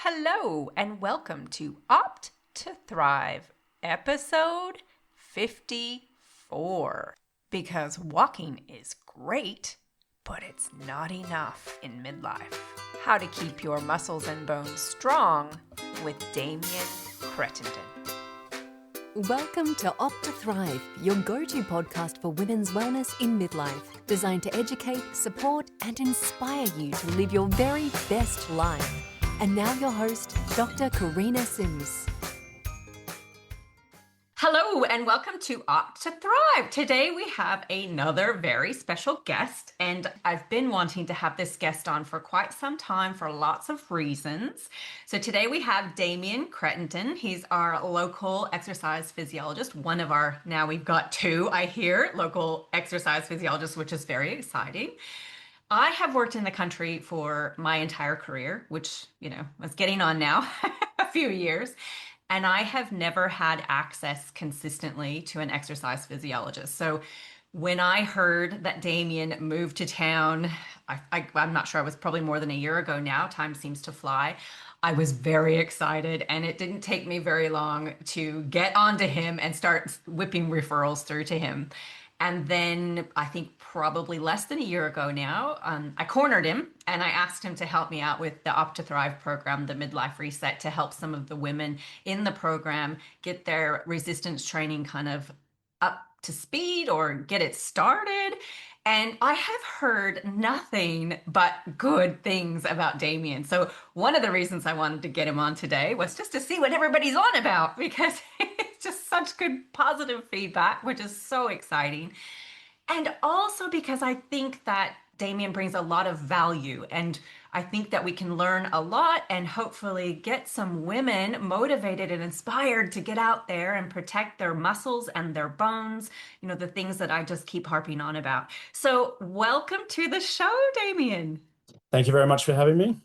Hello, and welcome to Opt to Thrive, episode 54. Because walking is great, but it's not enough in midlife. How to keep your muscles and bones strong with Damien Crettenden. Welcome to Opt to Thrive, your go-to podcast for women's wellness in midlife, designed to educate, support, and inspire you to live your very best life. And now your host, Dr. Karina Sims. Hello, and welcome to Opt to Thrive. Today we have another very special guest, and I've been wanting to have this guest on for quite some time for lots of reasons. So today we have Damien Crettenden. He's our local exercise physiologist, now we've got two, I hear, local exercise physiologists, which is very exciting. I have worked in the country for my entire career, which, was getting on now, a few years. And I have never had access consistently to an exercise physiologist. So when I heard that Damien moved to town, I'm not sure, it was probably more than a year ago now. Time seems to fly. I was very excited, and it didn't take me very long to get onto him and start whipping referrals through to him. And then I think probably less than a year ago now, I cornered him and I asked him to help me out with the Opt to Thrive program, the Midlife Reset, to help some of the women in the program get their resistance training kind of up to speed or get it started. And I have heard nothing but good things about Damien. So one of the reasons I wanted to get him on today was just to see what everybody's on about, because it's just such good positive feedback, which is so exciting. And also because I think that Damien brings a lot of value, and I think that we can learn a lot and hopefully get some women motivated and inspired to get out there and protect their muscles and their bones, the things that I just keep harping on about. So welcome to the show, Damien. Thank you very much for having me.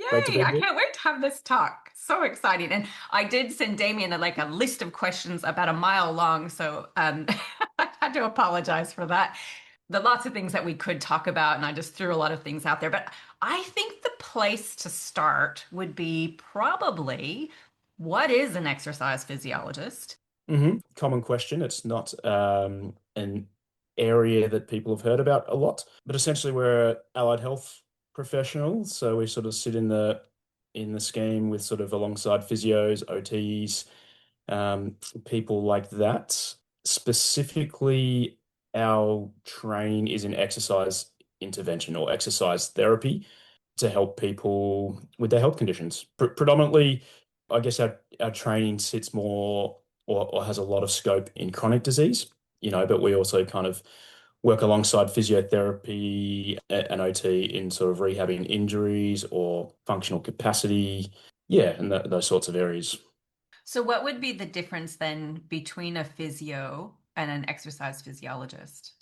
Great to be Yay, I here. can't wait to have this talk. So exciting. And I did send Damien a list of questions about a mile long, so I had to apologize for that. There are lots of things that we could talk about, and I just threw a lot of things out there. But I think the place to start would be probably, what is an exercise physiologist? Common question. It's not an area that people have heard about a lot, but essentially we're allied health professionals. So we sort of sit in the scheme with sort of alongside physios, OTs, people like that. Specifically, our training is in exercise intervention or exercise therapy to help people with their health conditions. Predominantly, I guess our training sits more or has a lot of scope in chronic disease, but we also kind of work alongside physiotherapy and OT in sort of rehabbing injuries or functional capacity, and those sorts of areas. So what would be the difference then between a physio and an exercise physiologist?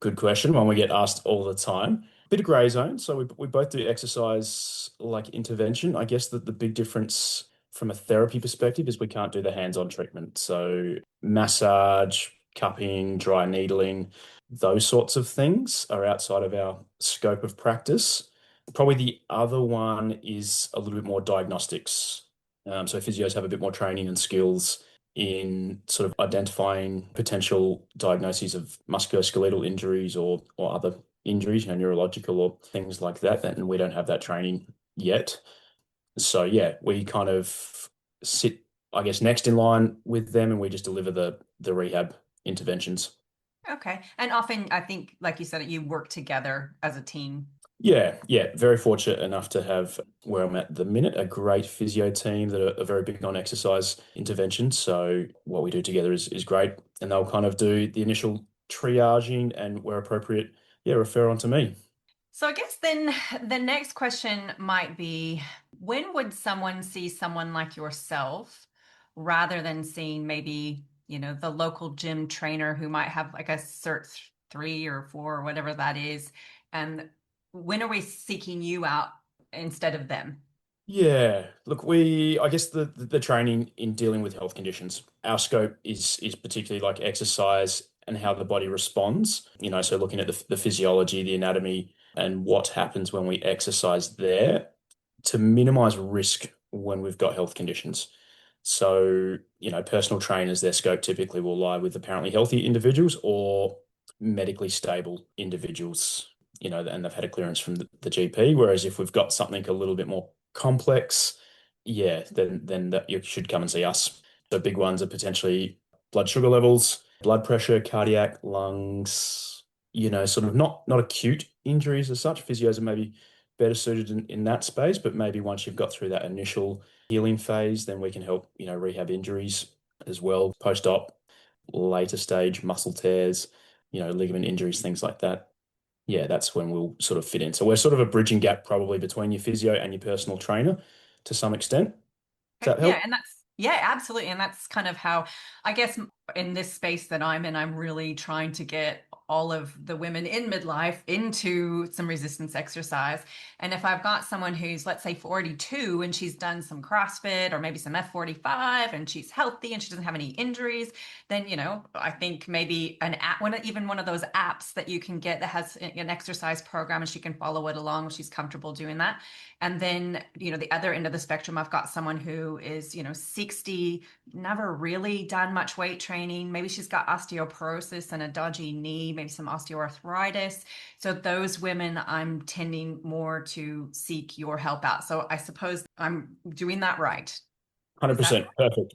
Good question. One we get asked all the time. Bit of grey zone. So we both do exercise like intervention. I guess that the big difference from a therapy perspective is we can't do the hands-on treatment. So massage, cupping, dry needling, those sorts of things are outside of our scope of practice. Probably the other one is a little bit more diagnostics. So physios have a bit more training and skills in sort of identifying potential diagnoses of musculoskeletal injuries or other injuries, neurological or things like that. And we don't have that training yet. So we kind of sit, I guess, next in line with them, and we just deliver the rehab interventions. Okay. And often, I think, like you said, you work together as a team. Yeah. Very fortunate enough to have, where I'm at the minute, a great physio team that are very big on exercise intervention. So what we do together is great. And they'll kind of do the initial triaging and where appropriate, refer on to me. So I guess then the next question might be, when would someone see someone like yourself rather than seeing maybe, the local gym trainer who might have like a Cert 3 or 4 or whatever that is? And when are we seeking you out instead of them? Yeah, look, I guess the training in dealing with health conditions, our scope is particularly like exercise and how the body responds, so looking at the physiology, the anatomy, and what happens when we exercise there to minimize risk when we've got health conditions. So, personal trainers, their scope typically will lie with apparently healthy individuals or medically stable individuals, and they've had a clearance from the GP. Whereas if we've got something a little bit more complex, yeah, then that you should come and see us. The big ones are potentially blood sugar levels, blood pressure, cardiac, lungs, sort of not acute injuries as such. Physios are maybe better suited in that space, but maybe once you've got through that initial healing phase, then we can help, rehab injuries as well, post-op, later stage muscle tears, ligament injuries, things like that. Yeah, that's when we'll sort of fit in. So we're sort of a bridging gap probably between your physio and your personal trainer to some extent. Does Okay, that yeah, help? and yeah, absolutely. And that's kind of how I guess in this space that I'm in, I'm really trying to get all of the women in midlife into some resistance exercise. And if I've got someone who's, let's say, 42 and she's done some CrossFit or maybe some F45 and she's healthy and she doesn't have any injuries, then, I think maybe an app, even one of those apps that you can get that has an exercise program and she can follow it along if she's comfortable doing that. And then, the other end of the spectrum, I've got someone who is, 60, never really done much weight training. Maybe she's got osteoporosis and a dodgy knee, maybe some osteoarthritis. So those women, I'm tending more to seek your help out. So I suppose I'm doing that right. Is that 100%. Perfect.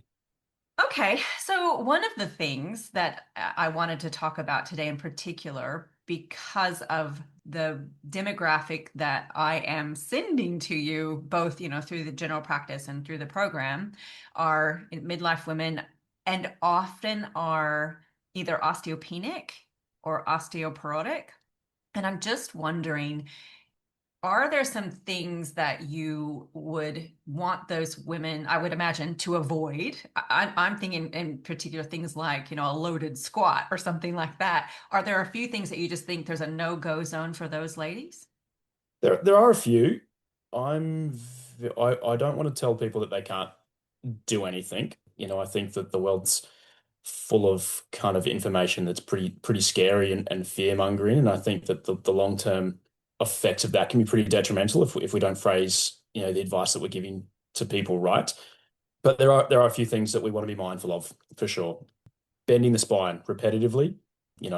okay? So one of the things that I wanted to talk about today in particular, because of the demographic that I am sending to you, both, through the general practice and through the program, are midlife women and often are either osteopenic or osteoporotic. And I'm just wondering, are there some things that you would want those women, I would imagine, to avoid? I'm thinking in particular things like, a loaded squat or something like that. Are there a few things that you just think there's a no-go zone for those ladies? There are a few. I don't want to tell people that they can't do anything. I think that the world's full of kind of information that's pretty scary and fear-mongering. And I think that the long-term effects of that can be pretty detrimental if we don't phrase, the advice that we're giving to people right. But there are a few things that we want to be mindful of for sure. Bending the spine repetitively,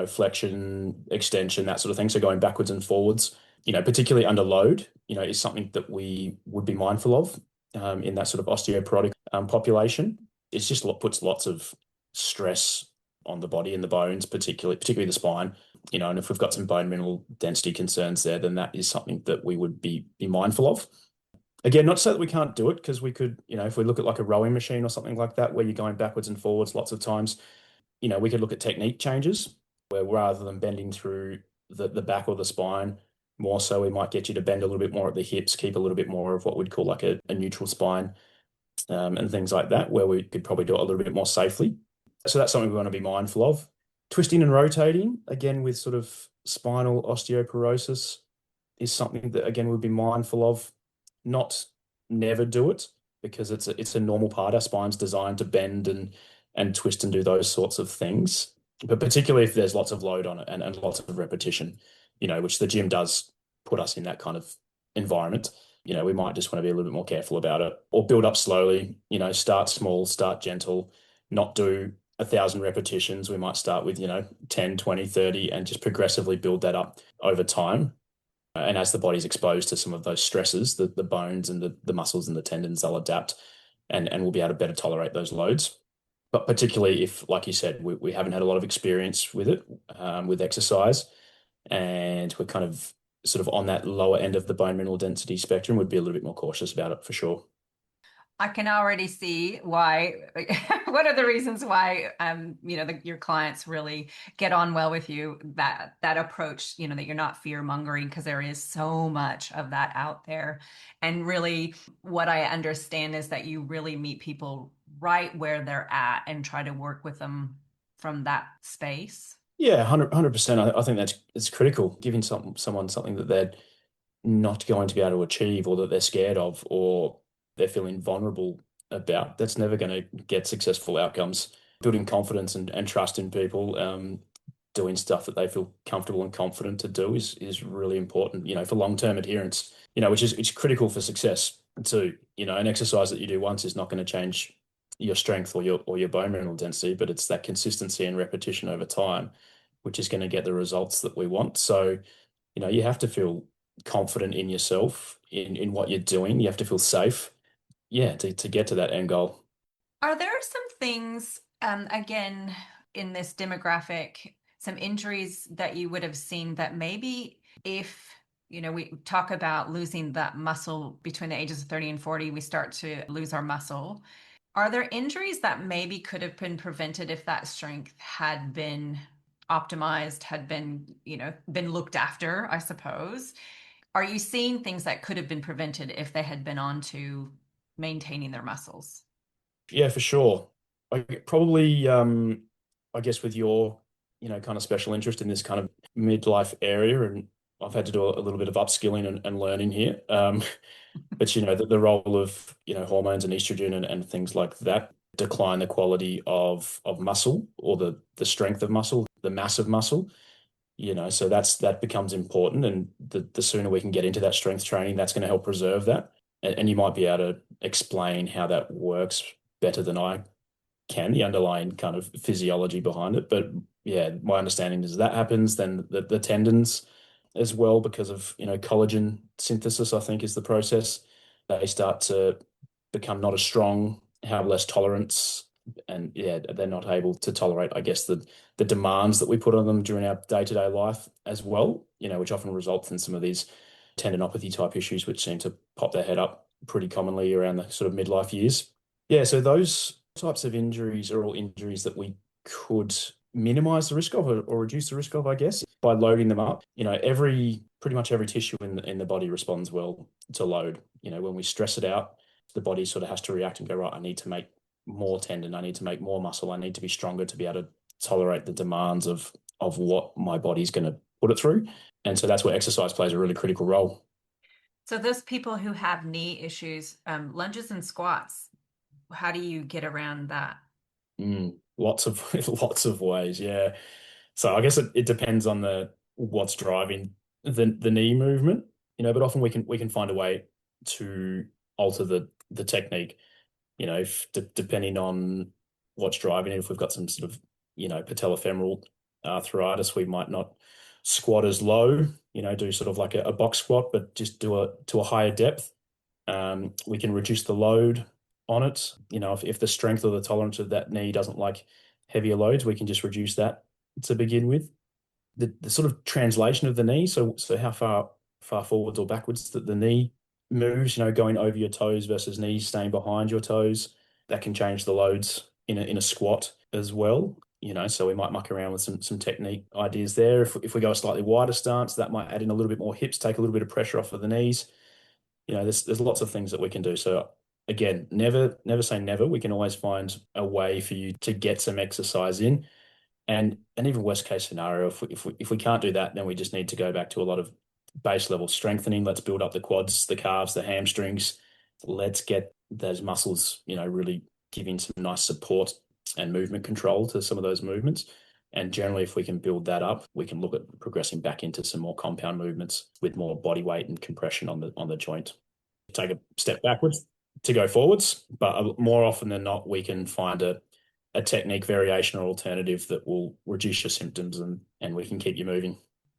flexion, extension, that sort of thing. So going backwards and forwards, particularly under load, is something that we would be mindful of in that sort of osteoporotic population. It's just puts lots of stress on the body and the bones, particularly the spine. And if we've got some bone mineral density concerns there, then that is something that we would be mindful of. Again, not to say that we can't do it, because we could, if we look at like a rowing machine or something like that, where you're going backwards and forwards lots of times, we could look at technique changes where rather than bending through the back or the spine, more so we might get you to bend a little bit more at the hips, keep a little bit more of what we'd call like a neutral spine, and things like that, where we could probably do it a little bit more safely. So that's something we want to be mindful of. Twisting and rotating, again, with sort of spinal osteoporosis, is something that, again, we'd be mindful of. Not never do it, because it's a normal part. Our spine's designed to bend and twist and do those sorts of things. But particularly if there's lots of load on it and lots of repetition, which the gym does put us in that kind of environment, we might just want to be a little bit more careful about it, or build up slowly, start small, start gentle, not do 1,000 repetitions. We might start with, 10, 20, 30, and just progressively build that up over time. And as the body's exposed to some of those stresses, the bones and the muscles and the tendons, they'll adapt and we'll be able to better tolerate those loads. But particularly if, like you said, we haven't had a lot of experience with it, with exercise, and we're kind of sort of on that lower end of the bone mineral density spectrum, would be a little bit more cautious about it for sure. I can already see why, what are the reasons why, your clients really get on well with you, that approach, that you're not fear mongering, because there is so much of that out there. And really what I understand is that you really meet people right where they're at and try to work with them from that space. Yeah, 100%. I think it's critical, giving someone something that they're not going to be able to achieve, or that they're scared of, or they're feeling vulnerable about. That's never going to get successful outcomes. Building confidence and trust in people, doing stuff that they feel comfortable and confident to do is really important, for long-term adherence, which is it's critical for success. too. An exercise that you do once is not going to change your strength or your bone mineral density, but it's that consistency and repetition over time, which is going to get the results that we want. So, you have to feel confident in yourself, in what you're doing. You have to feel safe, yeah, to get to that end goal. Are there some things, again, in this demographic, some injuries that you would have seen that maybe if, we talk about losing that muscle between the ages of 30 and 40, we start to lose our muscle. Are there injuries that maybe could have been prevented if that strength had been optimized, had been looked after, I suppose? Are you seeing things that could have been prevented if they had been on to maintaining their muscles? Yeah, for sure. Probably, I guess with your, kind of special interest in this kind of midlife area, and I've had to do a little bit of upskilling and learning here. But the role of hormones and estrogen and things like that decline the quality of muscle or the strength of muscle, the mass of muscle. So that becomes important, and the sooner we can get into that strength training, that's going to help preserve that. And you might be able to explain how that works better than I can, the underlying kind of physiology behind it. But yeah, my understanding is that happens, then the tendons as well, because of collagen synthesis, I think is the process. They start to become not as strong, have less tolerance, and yeah, they're not able to tolerate, I guess, the demands that we put on them during our day-to-day life as well, which often results in some of these tendinopathy type issues, which seem to pop their head up pretty commonly around the sort of midlife years. Yeah, so those types of injuries are all injuries that we could minimize the risk of, or reduce the risk of, I guess, by loading them up. Pretty much every tissue in the body responds well to load. When we stress it out, the body sort of has to react and go, right, I need to make more tendon, I need to make more muscle, I need to be stronger to be able to tolerate the demands of what my body's going to put it through. And so that's where exercise plays a really critical role. So those people who have knee issues, lunges and squats, how do you get around that? Lots of lots of ways, yeah. So I guess it depends on the what's driving the knee movement, but often we can find a way to alter the technique, if depending on what's driving it. If we've got some sort of, patellofemoral arthritis, we might not squat as low, do sort of like a box squat, but just do it to a higher depth. We can reduce the load on it. If the strength or the tolerance of that knee doesn't like heavier loads, we can just reduce that to begin with. The sort of translation of the knee, so how far forwards or backwards that the knee moves, going over your toes versus knees staying behind your toes, that can change the loads in a squat as well. So we might muck around with some technique ideas there. If we go a slightly wider stance, that might add in a little bit more hips, take a little bit of pressure off of the knees. There's lots of things that we can do. So again, never say never. We can always find a way for you to get some exercise in. And even worst case scenario, if we can't do that, then we just need to go back to a lot of base level strengthening. Let's build up the quads, the calves, the hamstrings. Let's get those muscles, really giving some nice support and movement control to some of those movements. And generally, if we can build that up, we can look at progressing back into some more compound movements with more body weight and compression on the joint. Take a step backwards to go forwards, but more often than not, we can find a technique variation or alternative that will reduce your symptoms, and we can keep you moving.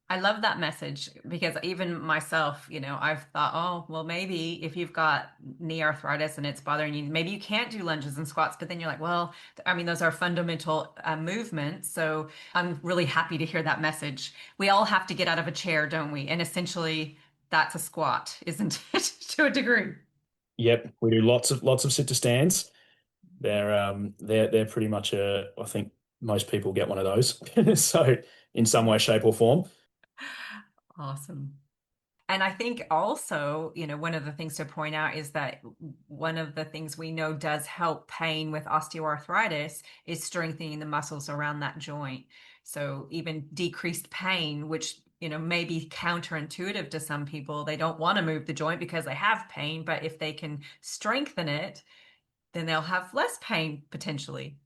I love that message because even myself, I've thought, oh, well, maybe if you've got knee arthritis and it's bothering you, maybe you can't do lunges and squats. But then you're like, well, I mean, those are fundamental movements. So I'm really happy to hear that message. We all have to get out of a chair, don't we? And essentially, that's a squat, isn't it, to a degree? Yep, we do lots of sit to stands. They're pretty much I think most people get one of those. So in some way, shape, or form. Awesome. And I think also, one of the things to point out is that one of the things we know does help pain with osteoarthritis is strengthening the muscles around that joint. So even decreased pain, which, may be counterintuitive to some people, they don't want to move the joint because they have pain, but if they can strengthen it, then they'll have less pain potentially.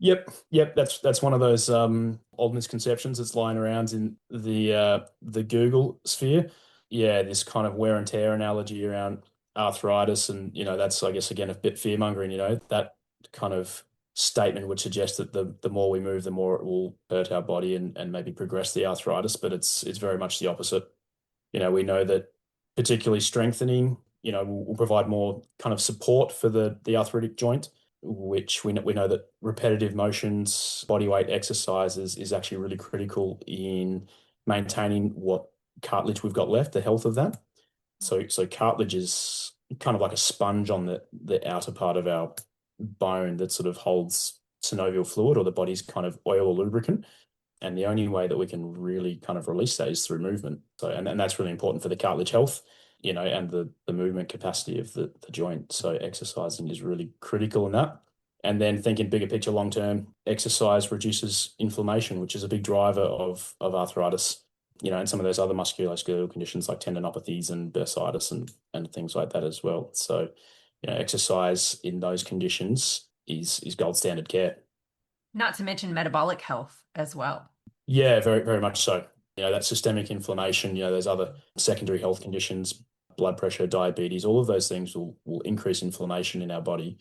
Yep. That's one of those old misconceptions that's lying around in the Google sphere. Yeah, this kind of wear and tear analogy around arthritis, and that's, I guess, again, a bit fear mongering. That kind of statement would suggest that the more we move, the more it will hurt our body and maybe progress the arthritis, but it's very much the opposite. We know that particularly strengthening, will provide more kind of support for the arthritic joint, which we know that repetitive motions, body weight exercises is actually really critical in maintaining what cartilage we've got left, the health of that. So cartilage is kind of like a sponge on the outer part of our bone that sort of holds synovial fluid, or the body's kind of oil or lubricant. And the only way that we can really kind of release that is through movement. And that's really important for the cartilage health, and the movement capacity of the joint. So exercising is really critical in that. And then thinking bigger picture, long term, exercise reduces inflammation, which is a big driver of arthritis, and some of those other musculoskeletal conditions like tendinopathies and bursitis and things like that as well. So, exercise in those conditions is gold standard care. Not to mention metabolic health as well. Yeah, very, very much so. That systemic inflammation, there's other secondary health conditions, blood pressure, diabetes, all of those things will increase inflammation in our body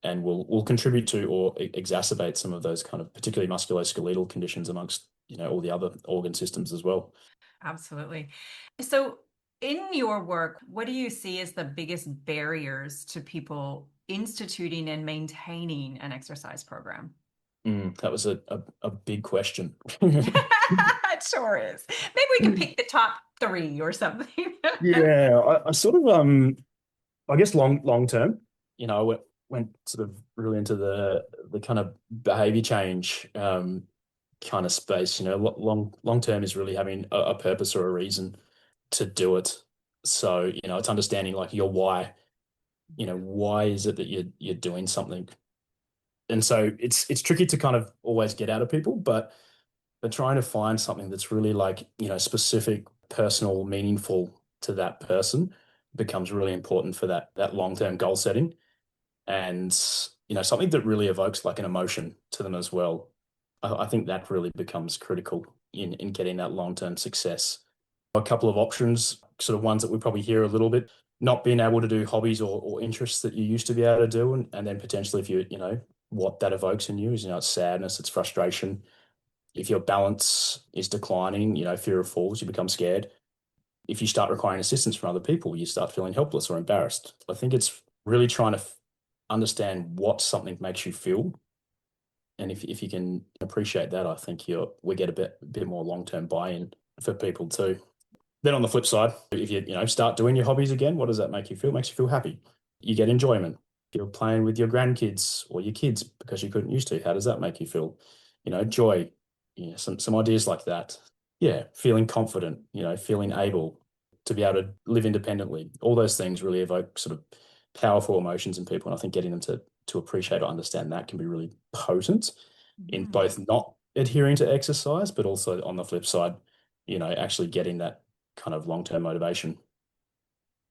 and will contribute to or exacerbate some of those kind of particularly musculoskeletal conditions amongst, all the other organ systems as well. Absolutely. So in your work, what do you see as the biggest barriers to people instituting and maintaining an exercise program? That was a big question. It sure is. Maybe we can pick the top three or something. Yeah, I sort of I guess long term, I went sort of really into the kind of behavior change kind of space. Long term is really having a purpose or a reason to do it. So, it's understanding like your why. Why is it that you're doing something? And so it's tricky to kind of always get out of people, but trying to find something that's really like, specific, personal, meaningful to that person becomes really important for that long-term goal setting. And, something that really evokes like an emotion to them as well. I think that really becomes critical in getting that long-term success. A couple of options, sort of ones that we probably hear a little bit, not being able to do hobbies or interests that you used to be able to do. And then potentially if what that evokes in you is, it's sadness, it's frustration. If your balance is declining, fear of falls, you become scared. If you start requiring assistance from other people, you start feeling helpless or embarrassed. I think it's really trying to understand what something makes you feel. And if you can appreciate that, I think we get a bit more long-term buy-in for people too. Then on the flip side, if you start doing your hobbies again, what does that make you feel? It makes you feel happy. You get enjoyment. If you're playing with your grandkids or your kids because you couldn't used to, how does that make you feel? Joy, some ideas like that. Yeah, feeling confident, feeling able to be able to live independently. All those things really evoke sort of powerful emotions in people. And I think getting them to appreciate or understand that can be really potent in both not adhering to exercise, but also on the flip side, actually getting that kind of long-term motivation.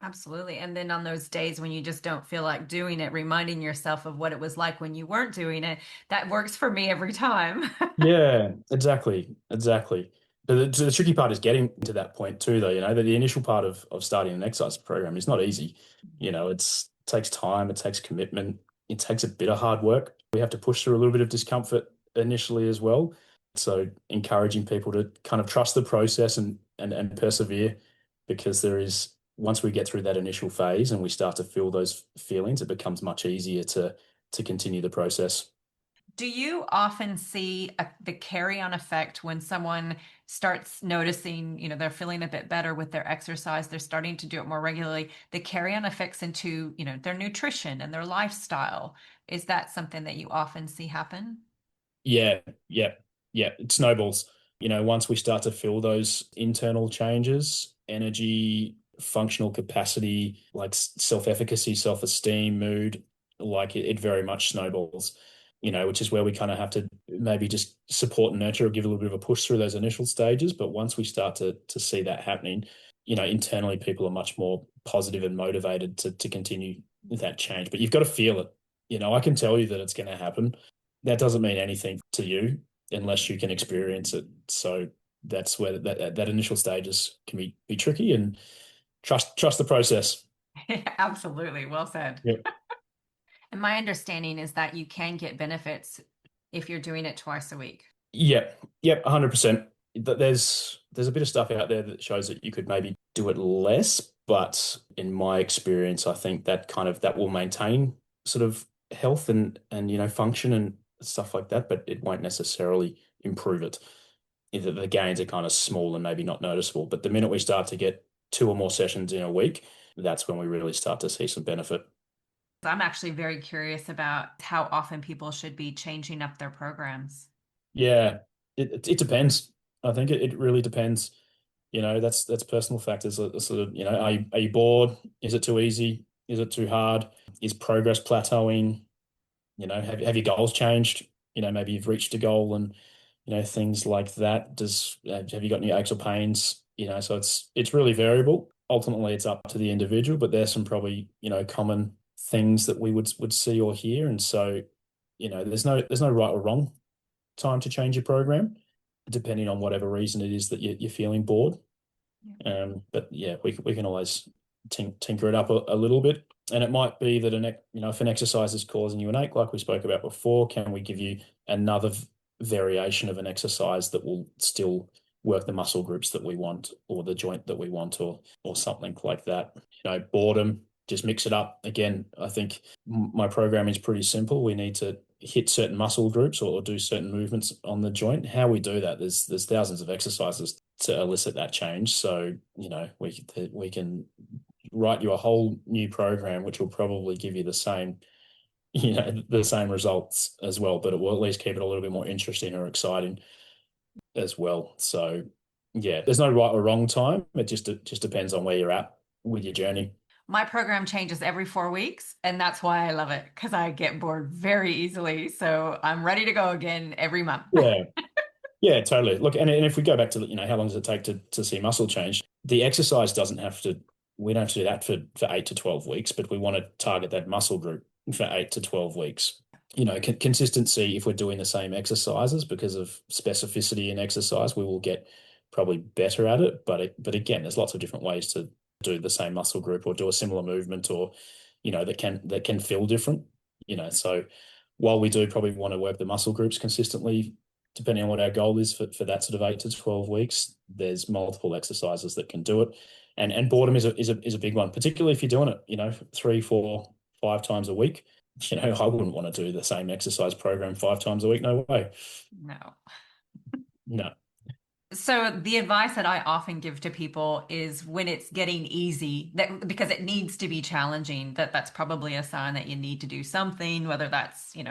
Absolutely. And then on those days when you just don't feel like doing it, reminding yourself of what it was like when you weren't doing it, that works for me every time. Yeah, exactly. Exactly. But the tricky part is getting to that point too, though, that the initial part of starting an exercise program is not easy. It takes time, it takes commitment, it takes a bit of hard work. We have to push through a little bit of discomfort initially as well. So encouraging people to kind of trust the process and persevere, because once we get through that initial phase and we start to feel those feelings, it becomes much easier to continue the process. Do you often see the carry-on effect when someone starts noticing, they're feeling a bit better with their exercise, they're starting to do it more regularly, the carry-on effects into, their nutrition and their lifestyle? Is that something that you often see happen? Yeah, yeah, yeah. It snowballs. Once we start to feel those internal changes, energy, functional capacity, like self-efficacy, self-esteem, mood, like it very much snowballs, which is where we kind of have to maybe just support and nurture or give a little bit of a push through those initial stages. But once we start to see that happening, internally people are much more positive and motivated to continue that change. But you've got to feel it. I can tell you that it's going to happen. That doesn't mean anything to you unless you can experience it. So that's where that initial stages can be tricky, and trust the process. Absolutely. Well said. Yeah. And my understanding is that you can get benefits if you're doing it twice a week. Yep, yep, 100%. There's a bit of stuff out there that shows that you could maybe do it less, but in my experience, I think that will maintain sort of health and function and stuff like that, but it won't necessarily improve it. Either the gains are kind of small and maybe not noticeable, but the minute we start to get two or more sessions in a week, that's when we really start to see some benefit. I'm actually very curious about how often people should be changing up their programs. Yeah, it depends. I think it really depends. That's personal factors. Sort of, are you bored? Is it too easy? Is it too hard? Is progress plateauing? Have your goals changed? Maybe you've reached a goal and things like that. Have you got any aches or pains? So it's really variable. Ultimately, it's up to the individual, but there's some probably common things that we would see or hear, and so there's no right or wrong time to change your program, depending on whatever reason it is that you're feeling bored. But yeah, we can always tinker it up a little bit. And it might be that if an exercise is causing you an ache, like we spoke about before, can we give you another variation of an exercise that will still work the muscle groups that we want, or the joint that we want, or something like that. Boredom, just mix it up. Again, I think my programming is pretty simple. We need to hit certain muscle groups or do certain movements on the joint. How we do that, there's thousands of exercises to elicit that change. So, we can write you a whole new program, which will probably give you the same results as well, but it will at least keep it a little bit more interesting or exciting as well. So, yeah, there's no right or wrong time. It just depends on where you're at with your journey. My program changes every 4 weeks, and that's why I love it because I get bored very easily. So I'm ready to go again every month. Yeah. Yeah, totally. Look, and if we go back to, how long does it take to see muscle change? The exercise doesn't have to, we don't have to do that for 8 to 12 weeks, but we want to target that muscle group for 8 to 12 weeks. Consistency, if we're doing the same exercises, because of specificity in exercise, we will get probably better at it. But again, there's lots of different ways to do the same muscle group or do a similar movement, or, that can feel different. So while we do probably want to work the muscle groups consistently, depending on what our goal is for that sort of 8 to 12 weeks, there's multiple exercises that can do it. And boredom is a big one, particularly if you're doing it, 3, 4, 5 times a week. I wouldn't want to do the same exercise program 5 times a week. No way. No. No. So the advice that I often give to people is when it's getting easy, that because it needs to be challenging, that's probably a sign that you need to do something, whether that's, you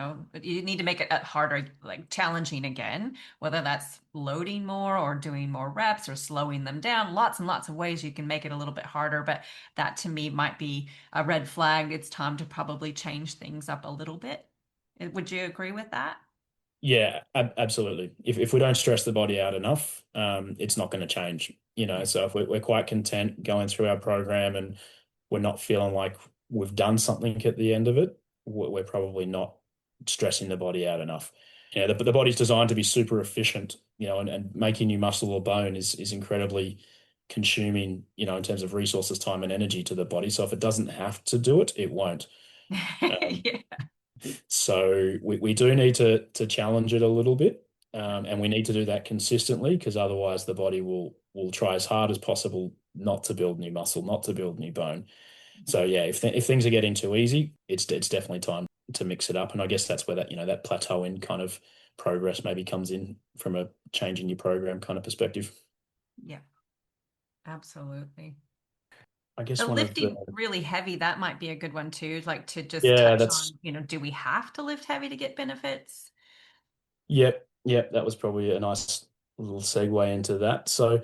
need to make it harder, like challenging again, whether that's loading more or doing more reps or slowing them down. Lots and lots of ways you can make it a little bit harder, but that to me might be a red flag. It's time to probably change things up a little bit. Would you agree with that? Yeah, absolutely. If we don't stress the body out enough, it's not going to change. So if we're quite content going through our program and we're not feeling like we've done something at the end of it, we're probably not stressing the body out enough. The body's designed to be super efficient, and making new muscle or bone is incredibly consuming, in terms of resources, time, and energy to the body. So if it doesn't have to do it, it won't. Um, Yeah. so we do need to challenge it a little bit, and we need to do that consistently, because otherwise the body will try as hard as possible not to build new muscle, not to build new bone. So yeah, if things are getting too easy, it's definitely time to mix it up. And I guess that's where that plateauing kind of progress maybe comes in, from a changing your program kind of perspective. Yeah, absolutely. I The guess one of the lifting really heavy, that might be a good one too. Like to just yeah, touch that's on, do we have to lift heavy to get benefits? yep, that was probably a nice little segue into that. So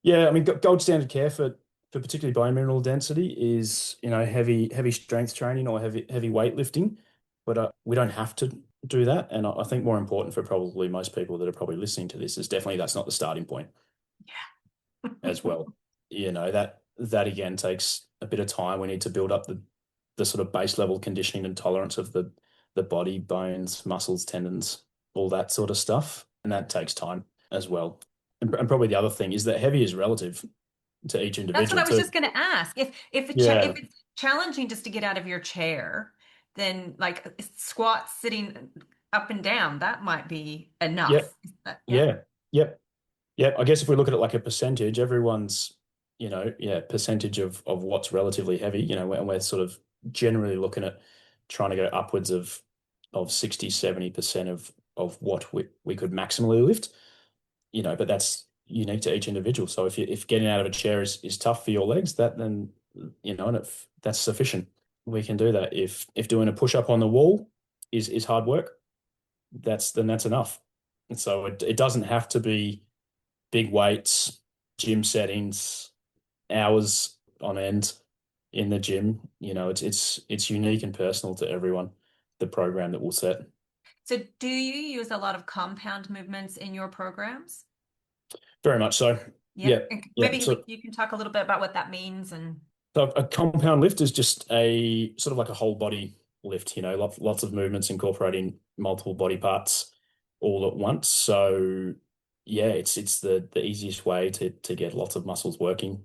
yeah, I mean, gold standard care for particularly bone mineral density is, heavy strength training or heavy weightlifting, but we don't have to do that. And I think more important for probably most people that are probably listening to this is definitely that's not the starting point as well. That again takes a bit of time. We need to build up the sort of base level conditioning and tolerance of the body, bones, muscles, tendons, all that sort of stuff, and that takes time as well. And probably the other thing is that heavy is relative to each That's what individual I was too. just going to ask. If Yeah, challenging just to get out of your chair, then like squats sitting up and down, that might be enough. Yep. Yeah. Yeah. Yep. Yep. I guess if we look at it like a percentage, everyone's, yeah, percentage of what's relatively heavy, and we're sort of generally looking at trying to go upwards of 60, 70% of what we could maximally lift, but that's unique to each individual. So if getting out of a chair is tough for your legs, and if that's sufficient, we can do that. If doing a push up on the wall is hard work, that's enough. And so it doesn't have to be big weights, gym settings, hours on end in the gym. It's unique and personal to everyone, the program that we'll set. So do you use a lot of compound movements in your programs? Very much so. Yeah. Yeah. And Yeah. maybe So you can talk a little bit about what that means and So a compound lift is just a sort of like a whole body lift, lots of movements incorporating multiple body parts all at once. So yeah, it's the easiest way to get lots of muscles working.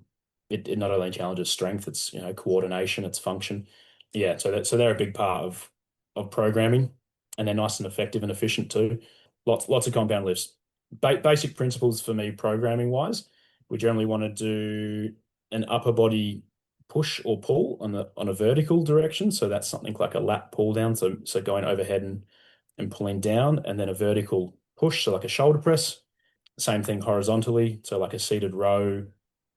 It not only challenges strength, it's coordination, it's function. Yeah, so they're a big part of programming, and they're nice and effective and efficient too. Lots of compound lifts. Basic principles for me programming wise, we generally want to do an upper body push or pull on a vertical direction. So that's something like a lat pull down. So going overhead and pulling down, and then a vertical push, so like a shoulder press. Same thing horizontally, so like a seated row,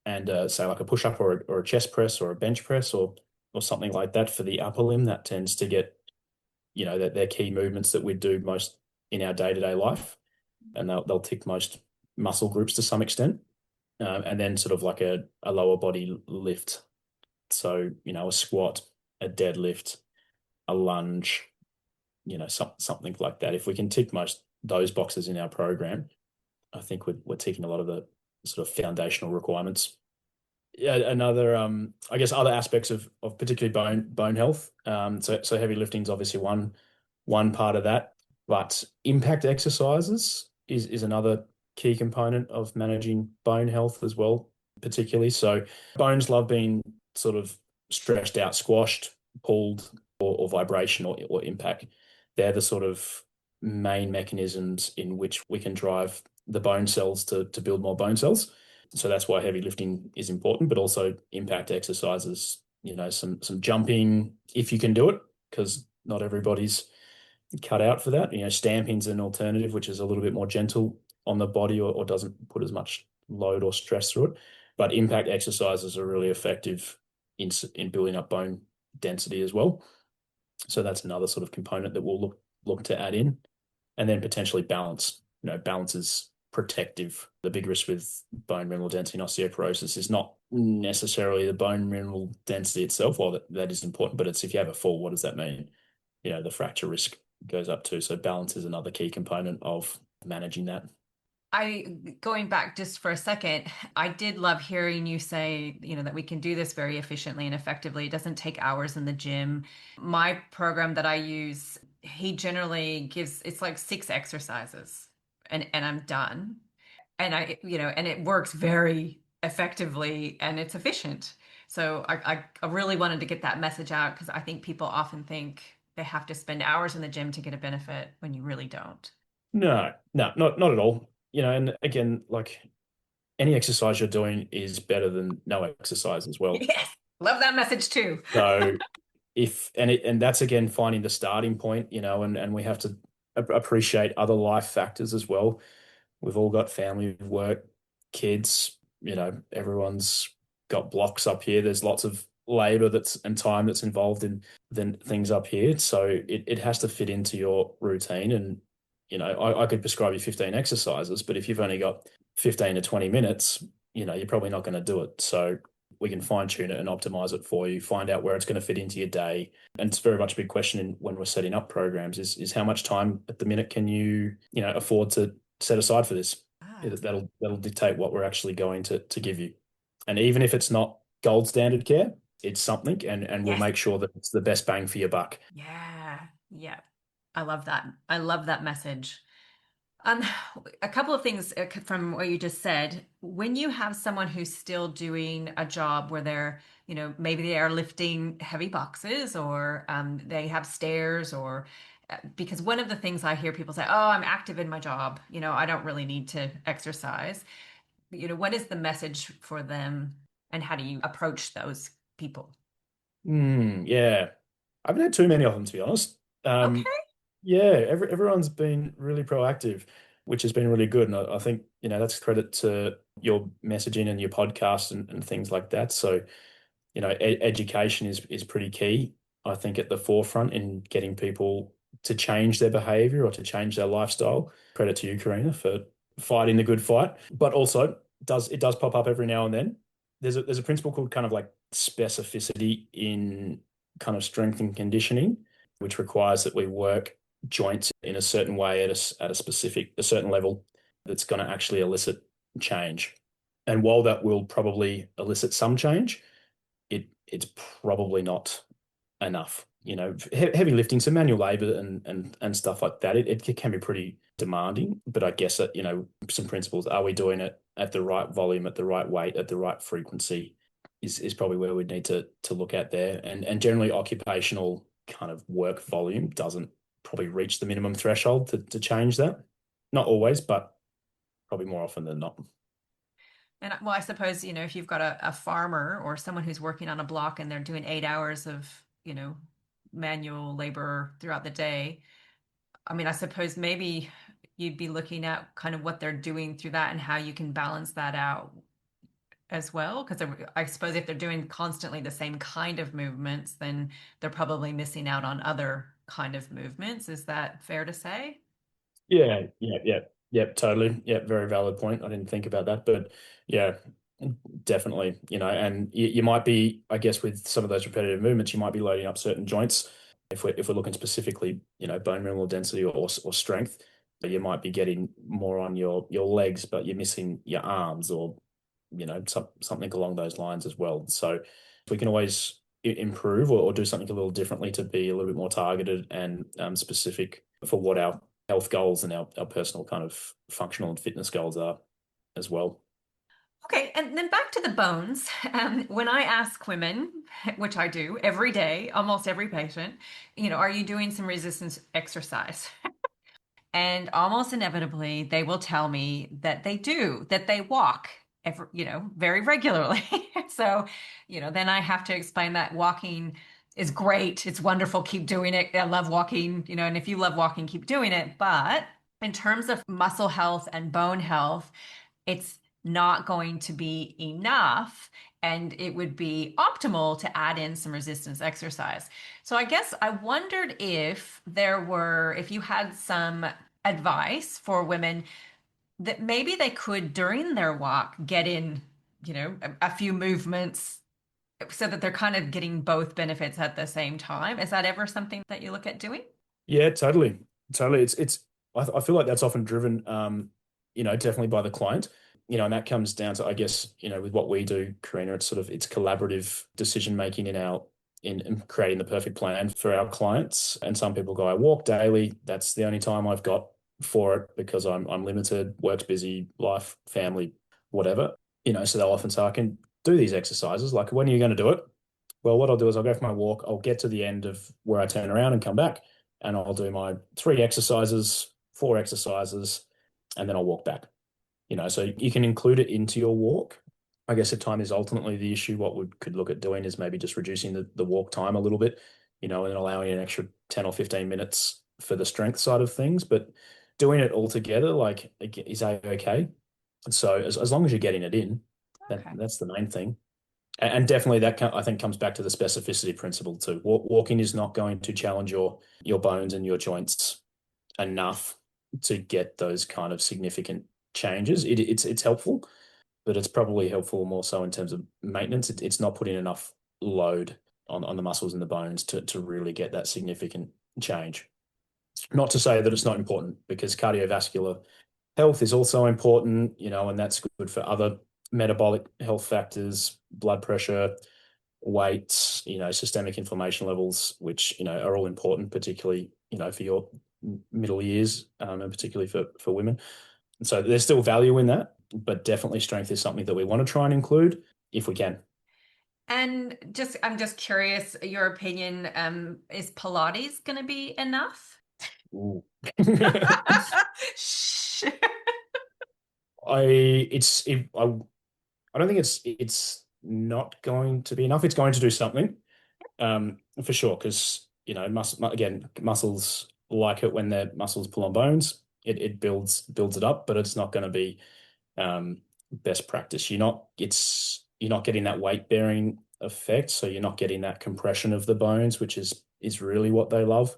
and say like a push up or a chest press or a bench press or something like that for the upper limb. That tends to get that they're key movements that we do most in our day-to-day life, and they'll tick most muscle groups to some extent. And then sort of like a lower body lift, so, a squat, a deadlift, a lunge, something like that. If we can tick most those boxes in our program, I think we're ticking a lot of the sort of foundational requirements. Yeah, another, I guess, other aspects of particularly bone health. So heavy lifting is obviously one part of that, but impact exercises is another key component of managing bone health as well, particularly. So bones love being sort of stretched out, squashed, pulled, or vibration or impact. They're the sort of main mechanisms in which we can drive the bone cells to build more bone cells. So that's why heavy lifting is important, but also impact exercises, some jumping if you can do it, because not everybody's cut out for that. Stamping's an alternative, which is a little bit more gentle on the body or doesn't put as much load or stress through it. But impact exercises are really effective in building up bone density as well. So that's another sort of component that we'll look to add in. And then potentially balance. Balance is protective. The big risk with bone mineral density and osteoporosis is not necessarily the bone mineral density itself, while that is important, but it's if you have a fall, what does that mean? The fracture risk goes up too. So balance is another key component of managing that. going back just for a second, I did love hearing you say, that we can do this very efficiently and effectively. It doesn't take hours in the gym. My program that I use, he generally gives, it's like 6 exercises and I'm done. And and it works very effectively and it's efficient. So I really wanted to get that message out because I think people often think they have to spend hours in the gym to get a benefit when you really don't. No, no, not at all. And again, like any exercise you're doing is better than no exercise as well. Yes, love that message too. So and that's again finding the starting point, and we have to appreciate other life factors as well. We've all got family, work, kids, everyone's got blocks up here. There's lots of labor and time that's involved in then things up here. So it has to fit into your routine. And, I could prescribe you 15 exercises, but if you've only got 15 to 20 minutes, you're probably not going to do it. So we can fine tune it and optimize it for you, find out where it's going to fit into your day. And it's very much a big question when we're setting up programs is how much time at the minute can you, afford to set aside for this. Ah, That'll dictate what we're actually going to give you. And even if it's not gold standard care, it's something, and we'll yes. make sure that it's the best bang for your buck. Yeah. Yeah. I love that. I love that message. Um, a couple of things from what you just said. When you have someone who's still doing a job where they're, maybe they are lifting heavy boxes or they have stairs or because one of the things I hear people say, oh, I'm active in my job, I don't really need to exercise. What is the message for them and how do you approach those people? Yeah. I haven't had too many of them, to be honest. Um, Okay. yeah, everyone's been really proactive, which has been really good. And I think, that's credit to your messaging and your podcast and things like that. So, education is pretty key, I think, at the forefront in getting people to change their behavior or to change their lifestyle. Credit to you, Karina, for fighting the good fight. But also, it does pop up every now and then. There's a principle called kind of like specificity in kind of strength and conditioning, which requires that we work joints in a certain way at a certain level that's going to actually elicit change. And while that will probably elicit some change, it's probably not enough. Heavy lifting, some manual labor and stuff like that. It can be pretty demanding, but I guess that, some principles, are we doing it at the right volume, at the right weight, at the right frequency is probably where we need to look at there. And generally occupational kind of work volume doesn't probably reach the minimum threshold to change that. Not always, but probably more often than not. And well, I suppose, if you've got a farmer or someone who's working on a block and they're doing 8 hours of, manual labor throughout the day, I mean, I suppose maybe you'd be looking at kind of what they're doing through that and how you can balance that out as well. Because I suppose if they're doing constantly the same kind of movements, then they're probably missing out on other kind of movements. Is that fair to say? Yeah, totally. Yeah, very valid point. I didn't think about that, but yeah, definitely. And you might be, I guess, with some of those repetitive movements, you might be loading up certain joints. If we're looking specifically, bone mineral density or strength, you might be getting more on your legs, but you're missing your arms or, something along those lines as well. So we can always improve or do something a little differently to be a little bit more targeted and specific for what our health goals and our personal kind of functional and fitness goals are as well. Okay, and then back to the bones. When I ask women, which I do every day, almost every patient, are you doing some resistance exercise? And almost inevitably, they will tell me that they do, that they walk very regularly. So, then I have to explain that walking is great. It's wonderful. Keep doing it. I love walking, and if you love walking, keep doing it. But in terms of muscle health and bone health, it's not going to be enough. And it would be optimal to add in some resistance exercise. So I guess I wondered if you had some advice for women that maybe they could during their walk get in, a few movements so that they're kind of getting both benefits at the same time. Is that ever something that you look at doing? Yeah, totally. Totally. I feel like that's often driven, definitely by the client, and that comes down to, I guess, with what we do, Karina, it's collaborative decision making in creating the perfect plan for our clients. And some people go, I walk daily. That's the only time I've got for it because I'm limited, work's busy, life, family, whatever. So they'll often say, I can do these exercises. Like, when are you going to do it? Well, what I'll do is I'll go for my walk. I'll get to the end of where I turn around and come back, and I'll do my 3 exercises, 4 exercises, and then I'll walk back. So you can include it into your walk. I guess if time is ultimately the issue, what we could look at doing is maybe just reducing the walk time a little bit, and allowing an extra 10 or 15 minutes for the strength side of things. But doing it all together, like, is okay. So as long as you're getting it in, Okay. that's the main thing. And definitely I think comes back to the specificity principle too. Walking is not going to challenge your bones and your joints enough to get those kind of significant changes. It's helpful, but it's probably helpful more so in terms of maintenance. It's not putting enough load on the muscles and the bones to really get that significant change. Not to say that it's not important, because cardiovascular health is also important, and that's good for other metabolic health factors, blood pressure, weight, systemic inflammation levels, which, are all important, particularly, for your middle years, and particularly for women. And so there's still value in that, but definitely strength is something that we want to try and include if we can. And I'm just curious, your opinion, is Pilates going to be enough? Ooh. Shh. I it's it, I don't think it's not going to be enough. It's going to do something, for sure, because again, muscles like it when their muscles pull on bones. It builds it up, but it's not going to be best practice. You're not getting that weight bearing effect, so you're not getting that compression of the bones, which is really what they love.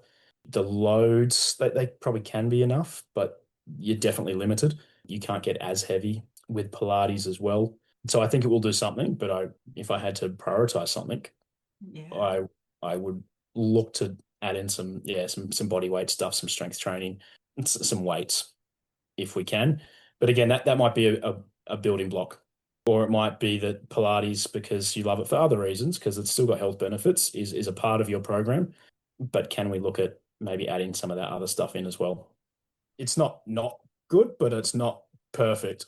The loads they probably can be enough, but you're definitely limited. You can't get as heavy with Pilates as well. So I think it will do something, but if I had to prioritize something, Yeah. I I would look to add in some body weight stuff, some strength training, some weights if we can. But again, that might be a building block. Or it might be that Pilates, because you love it for other reasons, because it's still got health benefits, is a part of your program. But can we look at maybe adding some of that other stuff in as well? It's not good, but it's not perfect.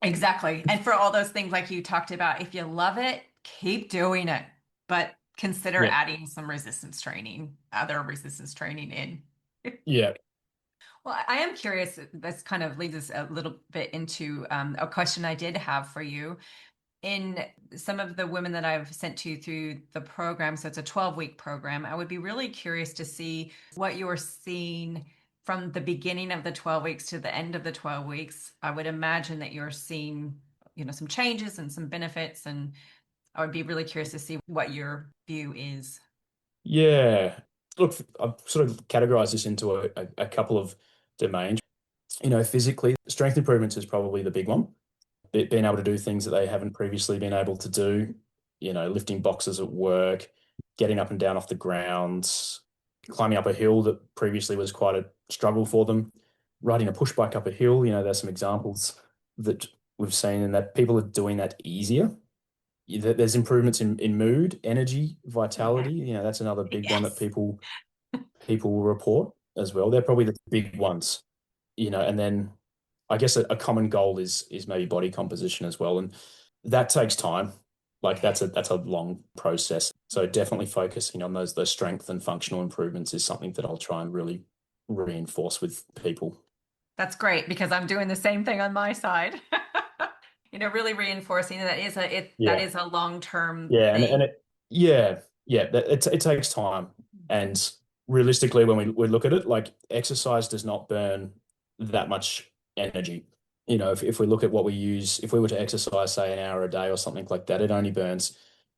Exactly. And for all those things like you talked about, if you love it, keep doing it, but consider Yeah. adding some resistance training, other resistance training in. Yeah. Well, I am curious. This kind of leads us a little bit into a question I did have for you. In some of the women that I've sent to through the program, so it's a 12-week program, I would be really curious to see what you're seeing from the beginning of the 12 weeks to the end of the 12 weeks. I would imagine that you're seeing, some changes and some benefits, and I would be really curious to see what your view is. Yeah. Look, I've sort of categorized this into a couple of domains. Physically, strength improvements is probably the big one. Being able to do things that they haven't previously been able to do, lifting boxes at work, getting up and down off the ground, climbing up a hill that previously was quite a struggle for them, riding a push bike up a hill. There's some examples that we've seen and that people are doing that easier. There's improvements in mood, energy, Yeah. vitality. That's another big one that Yes. people will report as well. They're probably the big ones, and then I guess a common goal is maybe body composition as well, and that takes time. Like Okay. that's a long process. So definitely focusing on those strength and functional improvements is something that I'll try and really reinforce with people. That's great because I'm doing the same thing on my side. Really reinforcing that Yeah. is a long-term Yeah, and thing. it takes time. And realistically, when we look at it, like exercise does not burn that much energy. If we look at what we use, if we were to exercise, say, an hour a day or something like that, it only burns,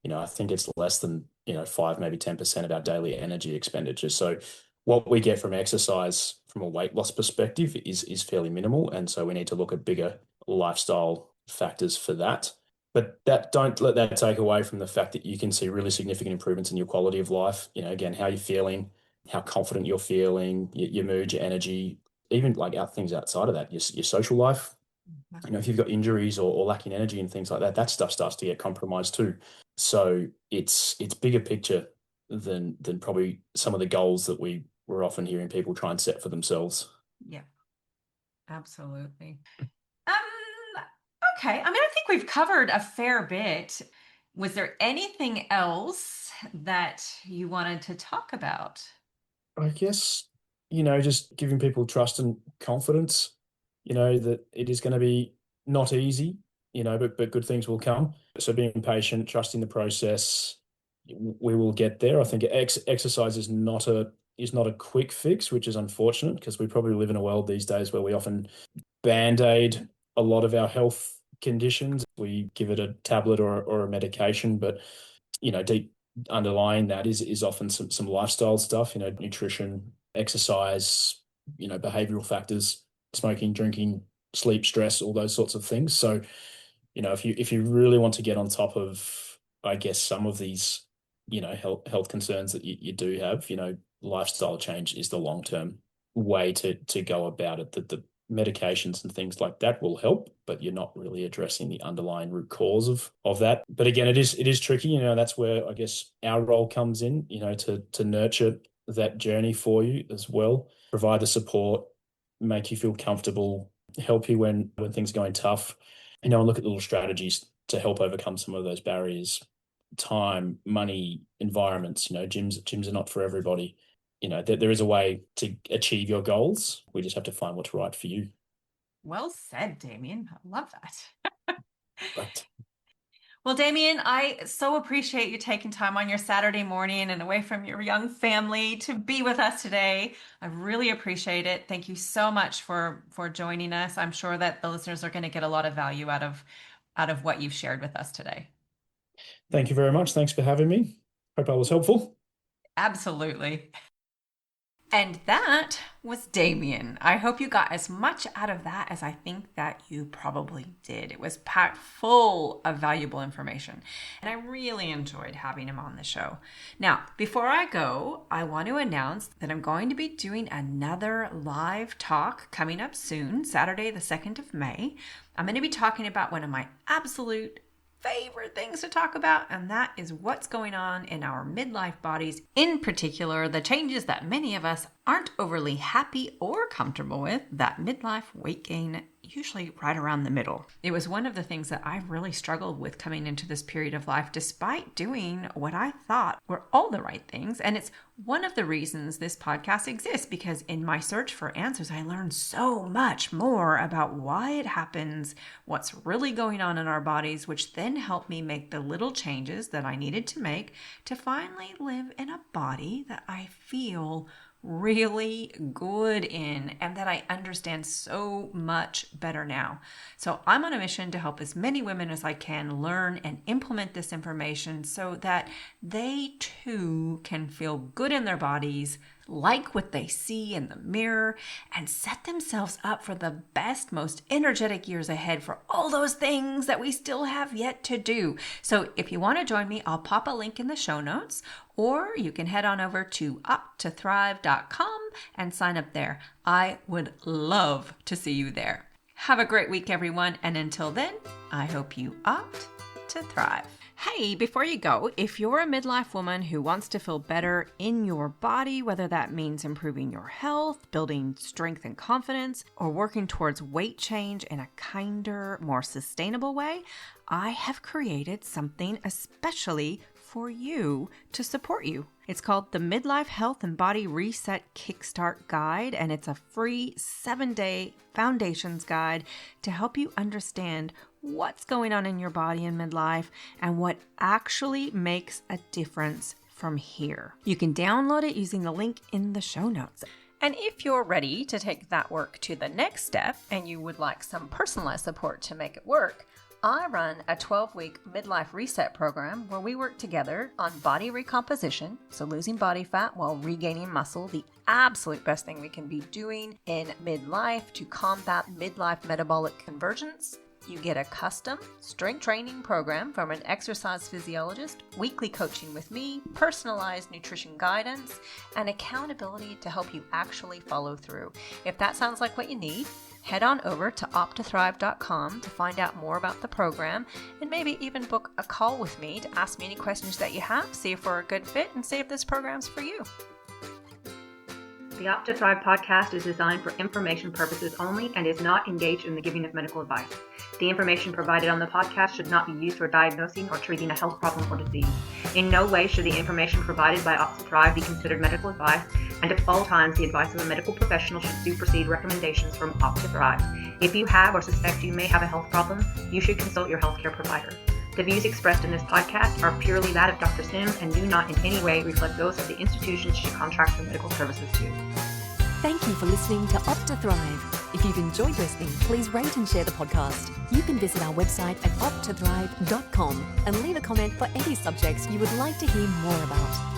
I think it's less than, 5, maybe 10% of our daily energy expenditure. So what we get from exercise from a weight loss perspective is fairly minimal. And so we need to look at bigger lifestyle factors for that. But don't let that take away from the fact that you can see really significant improvements in your quality of life. Again, how you're feeling, how confident you're feeling, your mood, your energy, even like things outside of that, your social life. If you've got injuries or lacking energy and things like that, that stuff starts to get compromised too. So it's bigger picture than probably some of the goals that we're often hearing people try and set for themselves. Yeah, absolutely. Um, okay. I mean, I think we've covered a fair bit. Was there anything else that you wanted to talk about? I guess, just giving people trust and confidence, that it is going to be not easy, but good things will come. So being patient, trusting the process, we will get there. I think exercise is not a quick fix, which is unfortunate because we probably live in a world these days where we often band-aid a lot of our health conditions. We give it a tablet or a medication, but deep underlying that is often some lifestyle stuff, nutrition, exercise, behavioral factors, smoking, drinking, sleep, stress, all those sorts of things. So, if you really want to get on top of, I guess, some of these, health concerns that you do have, lifestyle change is the long-term way to go about it. That the medications and things like that will help, but you're not really addressing the underlying root cause of that. But again, it is tricky. That's where I guess our role comes in. To nurture that journey for you as well, provide the support, make you feel comfortable, help you when things are going tough, and look at little strategies to help overcome some of those barriers. Time, money, environments, gyms are not for everybody. There is a way to achieve your goals. We just have to find what's right for you. Well said, Damien. I love that. Right. Well, Damien, I so appreciate you taking time on your Saturday morning and away from your young family to be with us today. I really appreciate it. Thank you so much for joining us. I'm sure that the listeners are going to get a lot of value out of what you've shared with us today. Thank you very much. Thanks for having me. Hope I was helpful. Absolutely. And that was Damien. I hope you got as much out of that as I think that you probably did. It was packed full of valuable information, and I really enjoyed having him on the show. Now, before I go, I want to announce that I'm going to be doing another live talk coming up soon, Saturday, the 2nd of May. I'm going to be talking about one of my absolute favorite things to talk about, and that is what's going on in our midlife bodies, in particular the changes that many of us aren't overly happy or comfortable with, that midlife weight gain, usually right around the middle. It was one of the things that I really struggled with coming into this period of life, despite doing what I thought were all the right things. And it's one of the reasons this podcast exists, because in my search for answers, I learned so much more about why it happens, what's really going on in our bodies, which then helped me make the little changes that I needed to make to finally live in a body that I feel really good in and that I understand so much better now. So I'm on a mission to help as many women as I can learn and implement this information so that they too can feel good in their bodies, like what they see in the mirror, and set themselves up for the best, most energetic years ahead for all those things that we still have yet to do. So if you want to join me, I'll pop a link in the show notes, or you can head on over to optothrive.com and sign up there. I would love to see you there. Have a great week, everyone. And until then, I hope you opt to thrive. Hey, before you go, if you're a midlife woman who wants to feel better in your body, whether that means improving your health, building strength and confidence, or working towards weight change in a kinder, more sustainable way, I have created something especially for you to support you. It's called the Midlife Health and Body Reset Kickstart Guide, and it's a free 7-day foundations guide to help you understand what's going on in your body in midlife and what actually makes a difference from here. You can download it using the link in the show notes. And if you're ready to take that work to the next step and you would like some personalized support to make it work, I run a 12-week midlife reset program where we work together on body recomposition, so losing body fat while regaining muscle, the absolute best thing we can be doing in midlife to combat midlife metabolic convergence. You get a custom strength training program from an exercise physiologist, weekly coaching with me, personalized nutrition guidance, and accountability to help you actually follow through. If that sounds like what you need, head on over to optothrive.com to find out more about the program and maybe even book a call with me to ask me any questions that you have, see if we're a good fit, and see if this program's for you. The Opt to Thrive podcast is designed for information purposes only and is not engaged in the giving of medical advice. The information provided on the podcast should not be used for diagnosing or treating a health problem or disease. In no way should the information provided by Opt to Thrive be considered medical advice, and at all times the advice of a medical professional should supersede recommendations from Opt to Thrive. If you have or suspect you may have a health problem, you should consult your healthcare provider. The views expressed in this podcast are purely that of Dr. Sims and do not in any way reflect those of the institutions she contracts for medical services to. Thank you for listening to Opt to Thrive. If you've enjoyed listening, please rate and share the podcast. You can visit our website at optothrive.com and leave a comment for any subjects you would like to hear more about.